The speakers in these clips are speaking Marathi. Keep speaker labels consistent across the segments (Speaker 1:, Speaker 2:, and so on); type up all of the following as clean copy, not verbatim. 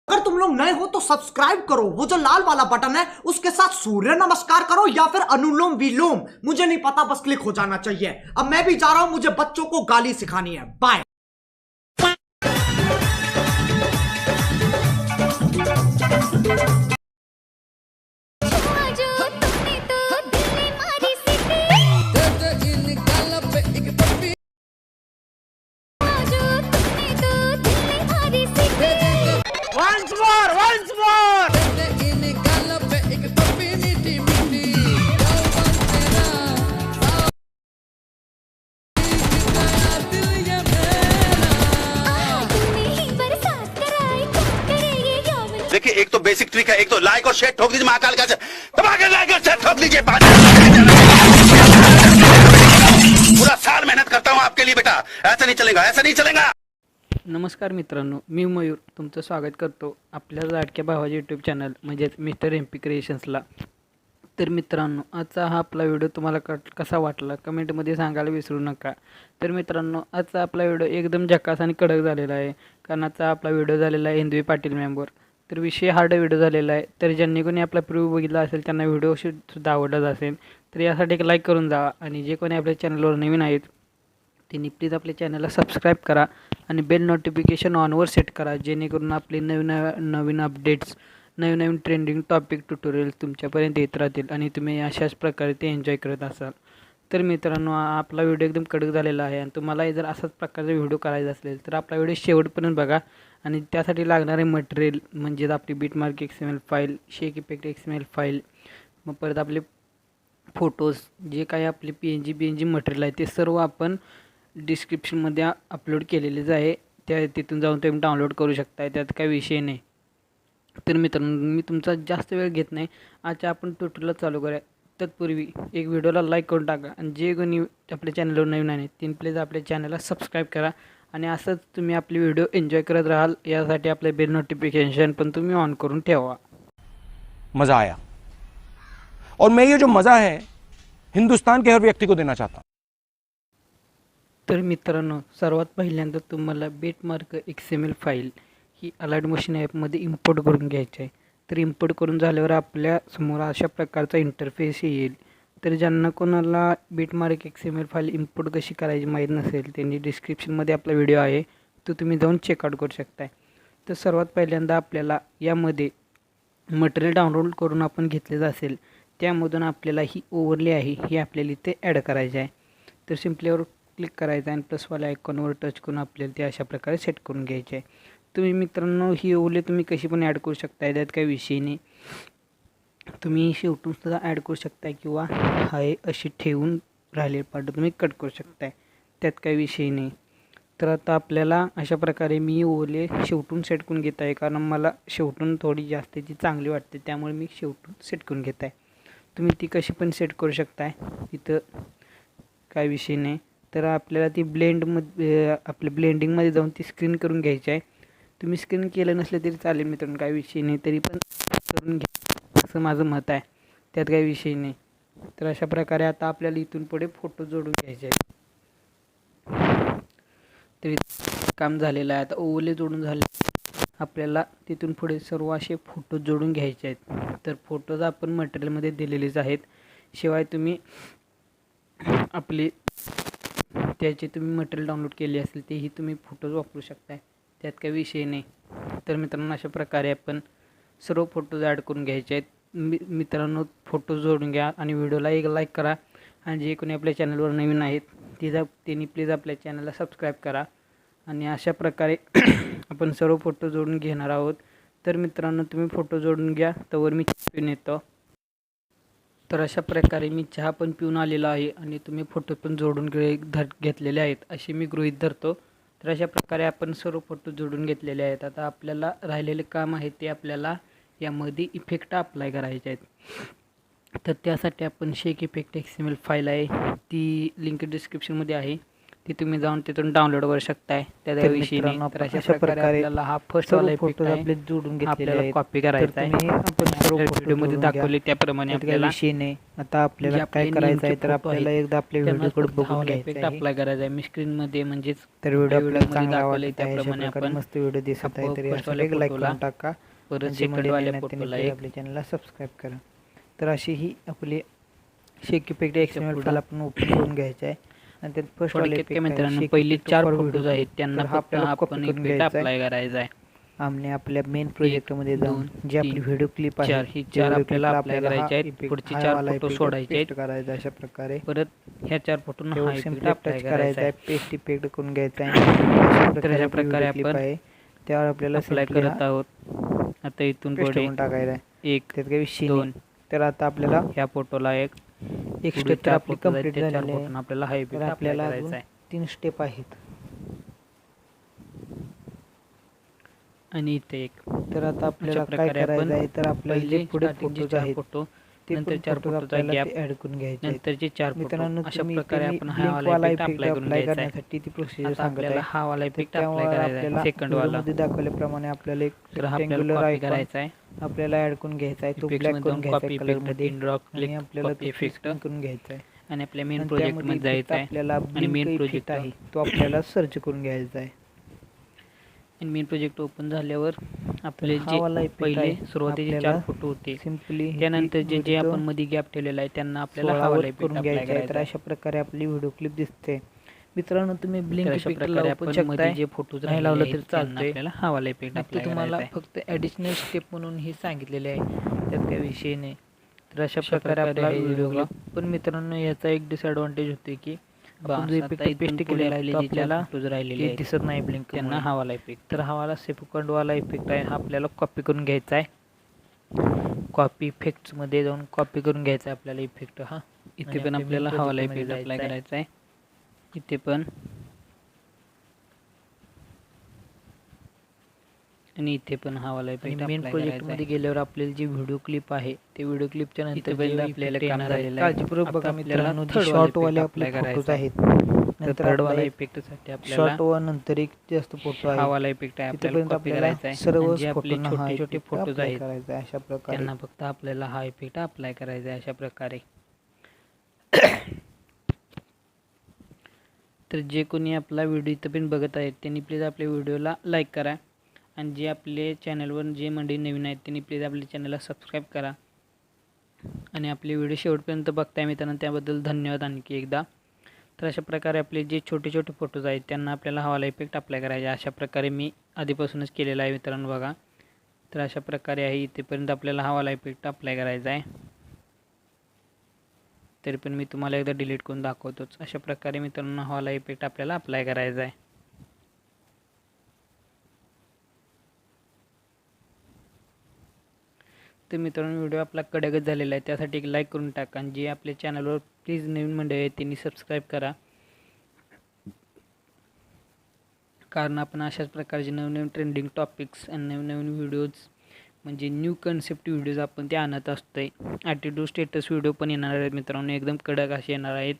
Speaker 1: अगर तुम लोग नए हो तो सब्सक्राइब करो, वो जो लाल वाला बटन है उसके साथ सूर्य नमस्कार करो या फिर अनुलोम विलोम, मुझे नहीं पता, बस क्लिक हो जाना चाहिए। अब मैं भी जा रहा हूं, मुझे बच्चों को गाली सिखानी है। बाय। Once more.
Speaker 2: देखिए, एक तो बेसिक ट्रिक है, एक तो लाइक और शेयर ठोक दीजिए महाकाल का लाइक और शेयर ठोक दीजिए। पूरा साल मेहनत करता हूँ आपके लिए बेटा, ऐसा नहीं चलेगा, ऐसा नहीं चलेगा।
Speaker 3: नमस्कार मित्रांनो, मी मयूर तुमचं स्वागत करतो आपल्या लाडक्या भावाच्या यूट्यूब चॅनल म्हणजेच mr.mp क्रिएशन्सला। तर मित्रांनो, आजचा हा आपला व्हिडिओ तुम्हाला कसा वाटला कमेंटमध्ये सांगायला विसरू नका। तर मित्रांनो, आजचा आपला व्हिडिओ एकदम झकास आणि कडक झालेला आहे, कारण आजचा आपला व्हिडिओ झालेला आहे हिंदवी पाटील मॅमवर। तर विषय हार्ड व्हिडिओ झालेला आहे, तर ज्यांनी कोणी आपला प्रिव्ह्यू बघितला असेल त्यांना व्हिडिओ सुद्धा आवडलाच असेल, तर यासाठी एक लाईक करून जावा। आणि जे कोणी आपल्या चॅनलवर नवीन आहेत त्यांनी प्लीज आपल्या चॅनलला सबस्क्राईब करा आणि बेल नोटिफिकेशन ऑनवर सेट करा, जेणेकरून आपले नवीन अपडेट्स, नवीन ट्रेंडिंग टॉपिक ट्युटोरियल तुमच्यापर्यंत येत राहतील आणि तुम्ही अशाच प्रकारे ते एन्जॉय करत असाल। तर मित्रांनो, आपला व्हिडिओ एकदम कडक झालेला आहे आणि तुम्हाला जर असाच प्रकारचा व्हिडिओ करायचा असेल तर आपला व्हिडिओ शेवटपर्यंत बघा। आणि त्यासाठी लागणारे मटेरियल म्हणजे आपली बीटमार्क XML फाईल, शेक इफेक्ट XML फाईल, मग परत आपले फोटोज, जे काही आपले PNG मटेरियल आहे ते सर्व आपण डिस्क्रिप्शनमध्ये अपलोड केलेलेच आहे, त्या तिथून जाऊन तुम्ही डाउनलोड करू शकता, त्यात काही विषय नाही। तर मित्रांनो, मी तुमचा जास्त वेळ घेत नाही, आजच्या आपण ट्युटोरियल चालू करूया। तत्पूर्वी एक व्हिडिओला लाईक करून टाका आणि जे कोणी आपल्या चॅनलवर नवीन आहे तीन प्लीज आपल्या चॅनलला सबस्क्राईब करा आणि असंच तुम्ही आपले व्हिडिओ एन्जॉय करत राहाल, यासाठी आपले बेल नोटिफिकेशन पण तुम्ही ऑन करून ठेवा।
Speaker 4: मज़ा आया और मैं ये जो मज़ा है हिंदुस्तान के हर व्यक्ति को देना चाहता हूँ।
Speaker 3: तर मित्रांनो, सर्वात पहिल्यांदा तुम्हाला बीटमार्क XML फाईल ही अलाइट मशीन ॲपमध्ये इम्पोर्ट करून घ्यायची आहे। तर इम्पोर्ट करून झाल्यावर आपल्या समोर अशा प्रकारचा इंटरफेस येईल। तर ज्यांना कोणाला बीटमार्क XML फाईल इम्पोर्ट कशी करायची माहीत नसेल त्यांनी डिस्क्रिप्शनमध्ये आपला व्हिडिओ आहे तो तुम्ही जाऊन चेकआउट करू शकता। तर सर्वात पहिल्यांदा आपल्याला यामध्ये मटेरियल डाउनलोड करून आपण घेतलेलं असेल त्यामधून आपल्याला ही ओव्हरले आहे ही आपल्याला इथे ॲड करायची आहे। तर सिम्पलीवर क्लिक करायचं आणि प्लसवाल्या आयकॉनवर टच करून आपल्याला ते अशा प्रकारे सेट करून घ्यायचे आहे। तुम्ही मित्रांनो ही ओव्हरले तुम्ही कशी पण ॲड करू शकता, त्यात काही विषय नाही, तुम्ही शेवटून सुद्धा ॲड करू शकता किंवा हाय अशी ठेवून राहिलेले पार्ट तुम्ही कट करू शकता, त्यात काही विषय नाही। तर आता आपल्याला अशा प्रकारे मी ओव्हरले शेवटून सेट करून घेत आहे, कारण मला शेवटून थोडी जास्तीची चांगली वाटते, त्यामुळे मी शेवटून सेट करून घेत आहे। तुम्ही ती कशी पण सेट करू शकता, इथं काय विषय नाही। तर आपल्याला ती ब्लेंडमध्ये आपल्या ब्लेंडिंगमध्ये जाऊन ती स्क्रीन करून घ्यायची आहे। तुम्ही स्क्रीन केलं नसलं तरी चालेल मित्रांनो, काही विषय नाही, तरी पण करून घ्या असं माझं मत आहे, त्यात काही विषय नाही। तर अशा प्रकारे आता आपल्याला इथून पुढे फोटो जोडून घ्यायचे आहेत। तरी काम झालेलं आहे, आता ओव्हरले जोडून झाले, आपल्याला तिथून पुढे सर्व असे फोटो जोडून घ्यायचे आहेत। तर फोटोज आपण मटेरियलमध्ये दिलेलेच आहेत, शिवाय तुम्ही आपले त्याचे तुम्ही मटेरियल डाउनलोड केले असेल तेही तुम्ही फोटोज वापरू शकता, त्यात काही विषय नाही। तर मित्रांनो, अशा प्रकारे आपण सर्व फोटोज ॲड करून घ्यायचे आहेत। मित्रांनो, फोटो जोडून घ्या आणि व्हिडिओला एक लाईक करा आणि जे कोणी आपल्या चॅनलवर नवीन आहेत त्यांनी प्लीज आपल्या चॅनलला सबस्क्राईब करा। आणि अशा प्रकारे आपण सर्व फोटो जोडून घेणार आहोत। तर मित्रांनो, तुम्ही फोटो जोडून घ्या, तोवर मी पिऊन येतो। तर अशा प्रकारे मी चहा पण पिऊन आलेला आहे आणि तुम्ही फोटो पण जोडून घेतलेले आहेत असे मी गृहीत धरतो। तर अशा प्रकारे आपण सर्व फोटो जोडून घेतलेले आहेत। आता आपल्याला राहिलेले काम आहे ते आपल्याला यामध्ये इफेक्ट अप्लाय करायचे आहेत। तर त्यासाठी आपण शेक इफेक्ट XML फाईल आहे, ती लिंक डिस्क्रिप्शनमध्ये आहे, ती तुम्ही जाऊन तिथून डाउनलोड करू शकताय, त्या विषयी नाही। तर अशा प्रकारे आपल्याला हा फर्स्ट वाला इफेक्ट आपल्याला जोडून घेतलेला आहे, कॉपी करायचा आहे। सर्व व्हिडिओमध्ये दाखवले त्याप्रमाणे आपल्याला
Speaker 5: विषय नाही. आता आपल्याला काय करायचं आहे तर आपल्याला एकदा आपल्या व्हिडिओकडे बघून घ्यायचं आहे.
Speaker 3: अप्लाय करायचा आहे. मी स्क्रीन मध्ये म्हणजे
Speaker 5: तर व्हिडिओ आपल्याला चांगला वाटत
Speaker 3: त्याप्रमाणे आपण
Speaker 5: मस्त व्हिडिओ दिसत आहे तरी
Speaker 3: फर्स्ट वाल्या
Speaker 5: एक लाईक
Speaker 3: फोटोला,
Speaker 5: करून टाका.
Speaker 3: परत सेकंड वाल्या फोटोला एक
Speaker 5: आपल्या चॅनलला सबस्क्राईब करा. तर अशी ही आपली शेक इफेक्ट एक्सएमएल फाईल आपण ओपन करून घ्यायचं आहे आणि त्यात फर्स्ट वाले
Speaker 3: मित्रांनो पहिले 4 फोटोज आहेत त्यांना आपल्याला आपण इफेक्ट अप्लाय करायचा आहे.
Speaker 5: आम्ही आपल्या मेन प्रोजेक्ट मध्ये जाऊन जी आपली व्हिडिओ क्लिप आहे
Speaker 3: ही 4 आपल्याला अप्लाय करायचे आहेत. पुढचे 4 फोटो सोडायचे आहेत.
Speaker 5: करायचं अशा प्रकारे
Speaker 3: परत ह्या 4 फोटोंना हा इफेक्ट अप्लाय करायचा आहे.
Speaker 5: पेस्ट इफेक्ट करून घ्यायचा आहे.
Speaker 3: तर अशा प्रकारे आपण
Speaker 5: त्यावर आपल्याला
Speaker 3: अप्लाय करत आहोत. आता इथून पुढे
Speaker 5: टाकायला
Speaker 3: एक
Speaker 5: त्यात काही विषय
Speaker 3: 2
Speaker 5: नाही. तर आता आपल्याला
Speaker 3: ह्या फोटोला एक
Speaker 5: स्टेप तर आपली कंप्लीट झालेली आहे.
Speaker 3: आपल्याला हा इफेक्ट
Speaker 5: आपल्याला
Speaker 3: अप्लाय करायचा आहे.
Speaker 5: 3 स्टेप आहेत
Speaker 3: आणि इथे एक.
Speaker 5: तर आता आपल्याला काय करायचं आहे तर आपल्याला जे पुढे फोटोज आहेत
Speaker 3: फोटो
Speaker 5: ते
Speaker 3: नंतर 4 फोटोचा गॅप
Speaker 5: ऍड करून घ्यायचे आहेत.
Speaker 3: नंतरचे 4
Speaker 5: मित्रांनो
Speaker 3: फोटो अशा
Speaker 5: तुम्ही
Speaker 3: प्रकारे आपण हा
Speaker 5: लिंक
Speaker 3: वाला इफेक्ट अप्लाय करून घ्यायचा आहे.
Speaker 5: करण्यासाठी ती प्रोसिजर सांगत
Speaker 3: आपल्याला
Speaker 5: आहे.
Speaker 3: हा वाला इफेक्ट
Speaker 5: त्यामुळे
Speaker 3: अप्लाय करायचा आहे.
Speaker 5: आपल्याला
Speaker 3: सेकंड वाला
Speaker 5: मध्ये दाखवल्याप्रमाणे आपल्याला एक
Speaker 3: आपल्याला
Speaker 5: रेक्टँग्युलर
Speaker 3: कॉपी करायचा आहे.
Speaker 5: आपल्याला ऍड करून घ्यायचा आहे. तो ब्लॅक करून घ्यायचा आहे कलर मध्ये आणि आपल्याला तो
Speaker 3: इफेक्ट
Speaker 5: करून घ्यायचा आहे
Speaker 3: आणि आपल्या मेन प्रोजेक्ट मध्ये जायचं आहे.
Speaker 5: आपल्याला
Speaker 3: आणि मेन प्रोजेक्ट
Speaker 5: आहे तो आपल्याला सर्च करून घ्यायचा आहे.
Speaker 3: आणि मेन प्रोजेक्ट ओपन झाल्यावर आपले जे पहिले सुरुवातीचे 4 फोटो होते
Speaker 5: सिंपली
Speaker 3: त्यानंतर जे आपण मध्ये गॅप ठेवलेला आहे त्यांना आपल्याला हा वाला इफेक्ट अप्लाय करायचा आहे.
Speaker 5: तर अशा प्रकारे आपली व्हिडिओ क्लिप दिसते. मित्रांनो तुम्ही ब्लिंक
Speaker 3: इफेक्ट लावू शकता. जे फोटोज
Speaker 5: नाही लावलं तरी चालतंय.
Speaker 3: आपल्याला हा वाला इफेक्ट अप्लाय
Speaker 5: तुम्हाला
Speaker 3: करायचा आहे.
Speaker 5: फक्त ॲडिशनल स्टेप म्हणून हे सांगितलेले आहे. त्यात काही विषय नाही. तर अशा प्रकारे आपला व्हिडिओ पण मित्रांनो याचा एक डिसएडव्हांटेज होते की आपण जो इफेक्ट पेस्ट केलेला आहे त्याला दिसत नाही ब्लिंक.
Speaker 3: त्यांना हा वाला इफेक्ट.
Speaker 5: तर हा वाला सेकंड वाला इफेक्ट आहे हा आपल्याला कॉपी करून घ्यायचा आहे. कॉपी इफेक्ट्स मध्ये जाऊन कॉपी करून घ्यायचा आहे आपल्याला इफेक्ट. हा
Speaker 3: इथे पण आपल्याला हा वाला इफेक्ट अप्लाय करायचा आहे. इथे पण आणि इथे पण हा वाला इफेक्ट
Speaker 5: मेन प्रोजेक्ट मध्ये गेल्यावर आपल्याला जी व्हिडिओ क्लिप आहे ते व्हिडिओ क्लिपच्या नंतर
Speaker 3: आपल्याला काम झालेलं आहे.
Speaker 5: काळजीपूर्वक बघा मित्रांनो शॉर्ट वाले आपले फोटोज आहेत. नंतर
Speaker 3: थर्ड वाला इफेक्ट साठी आपल्याला
Speaker 5: शॉर्ट व नंतर एक जास्त फोटो आहे
Speaker 3: हा वाला इफेक्ट आहे आपल्याला कॉपी करायचा आहे.
Speaker 5: सर्व
Speaker 3: जे आपले छोटे छोटे फोटोज आहेत
Speaker 5: अशा प्रकारे
Speaker 3: त्यांना फक्त आपल्याला हा इफेक्ट अप्लाय करायचा आहे अशा प्रकारे. तर जे कोणी आपला व्हिडिओ इथं पण बघत आहेत त्यांनी प्लीज आपल्या व्हिडिओला लाईक करा आणि जे आपले चॅनलवर जे मंडळी नवीन आहेत त्यांनी प्लीज आपल्या चॅनलला सबस्क्राईब करा आणि आपले व्हिडिओ शेवटपर्यंत बघताय मित्रांनो त्याबद्दल धन्यवाद आणखी एकदा. तर अशा प्रकारे आपले जे छोटे छोटे फोटोज आहेत त्यांना आपल्याला हा वाला इफेक्ट अप्लाय करायचा अशा प्रकारे मी आधीपासूनच केलेला आहे मित्रांनो बघा. तर अशा प्रकारे आहे इथेपर्यंत आपल्याला हा वाला इफेक्ट अप्लाय करायचा आहे. तरी पण मी तुम्हाला एकदा डिलीट करून दाखवतोच. अशा प्रकारे मित्रांनो हा वाला इफेक्ट आपल्याला अप्लाय करायचा आहे. तर मित्रांनो व्हिडिओ आपला कडकच झालेला आहे त्यासाठी एक लाईक करून टाका आणि जे आपल्या चॅनलवर प्लीज नवीन मंडळी आहेत त्यांनी सबस्क्राईब करा कारण आपण अशाच प्रकारचे नवनवीन ट्रेंडिंग टॉपिक्स आणि नवनवीन व्हिडिओज म्हणजे न्यू कन्सेप्ट व्हिडिओज आपण ते आणत असतोय. ॲटिट्यूड स्टेटस व्हिडिओ पण येणार आहेत मित्रांनो एकदम कडक असे येणार आहेत.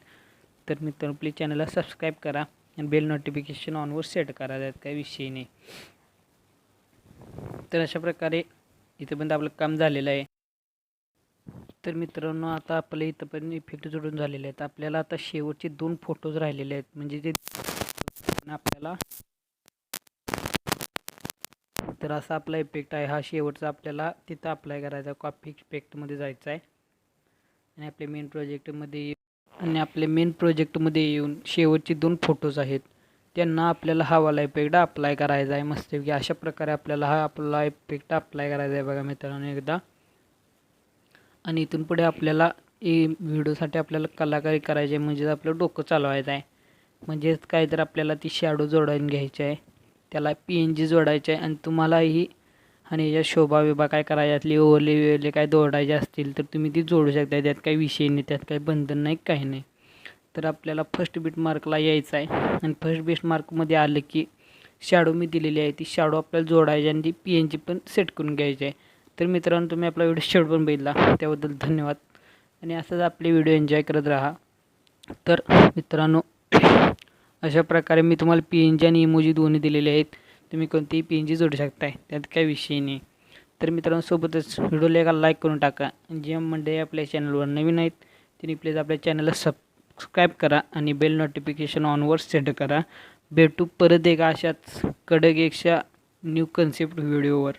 Speaker 3: तर मित्रांनो प्लीज चॅनलला सबस्क्राईब करा आणि बेल नोटिफिकेशन ऑनवर सेट करा त्यात काही विषय नाही. तर अशा प्रकारे इथं पण आपलं काम झालेलं आहे. तर मित्रांनो आता आपल्या इथं पण इफेक्ट जोडून झालेले आहेत. आपल्याला आता शेवटचे 2 फोटोज राहिलेले आहेत म्हणजे ते आपल्याला तर असा आपला इफेक्ट आहे हा शेवटचा आपल्याला तिथं अप्लाय करायचा कॉपी इफेक्टमध्ये जायचं आहे आणि आपल्या मेन प्रोजेक्टमध्ये येऊन शेवटचे 2 फोटोज आहेत त्यांना आपल्याला हा वाला इफेक्ट अप्लाय करायचा आहे मस्तपैकी. अशा प्रकारे आपल्याला हा आपला इफेक्ट अप्लाय करायचा आहे बघा मित्रांनो एकदा. आणि इथून पुढे आपल्याला व्हिडिओसाठी आपल्याला कलाकारी करायची आहे म्हणजे आपलं डोकं चालवायचं आहे. म्हणजेच काय तर आपल्याला ती शॅडो जोडून घ्यायची आहे त्याला PNG जोडायचं आहे आणि तुम्हालाही आणि याच्या शोभा विभा काय करायचे यातली ओवरले काय जोडायचे असतील तर तुम्ही ती जोडू शकता. त्यात काही विषय नाही त्यात काही बंधन नाही काही नाही. तर आपल्याला फर्स्ट बीट मार्कला यायचं आहे आणि फर्स्ट बीट मार्कमध्ये आलं की शॅडो मी दिलेली आहे ती शॅडो आपल्याला जोडायची आणि ती PNG पण सेट करून घ्यायची आहे. तर मित्रांनो तुम्ही आपला व्हिडिओ शेवट पण बघितला त्याबद्दल धन्यवाद आणि असंच आपले व्हिडिओ एन्जॉय करत राहा. तर मित्रांनो अशा प्रकारे मी तुम्हाला PNG आणि इमोजी दोन्ही दिलेले आहेत. तुम्ही कोणतीही PNG जोडू शकताय त्यात काही विषय नाही.
Speaker 5: तर मित्रांनो सोबतच व्हिडिओला एका लाईक करून टाका. जे मंडळी आपल्या चॅनलवर नवीन आहेत त्यांनी प्लीज आपल्या चॅनलला सबस्क्राईब करा आणि बेल नोटिफिकेशन ऑनवर सेट करा. भेटू परत एका अशाच कडक एकशा न्यू कन्सेप्ट व्हिडिओवर.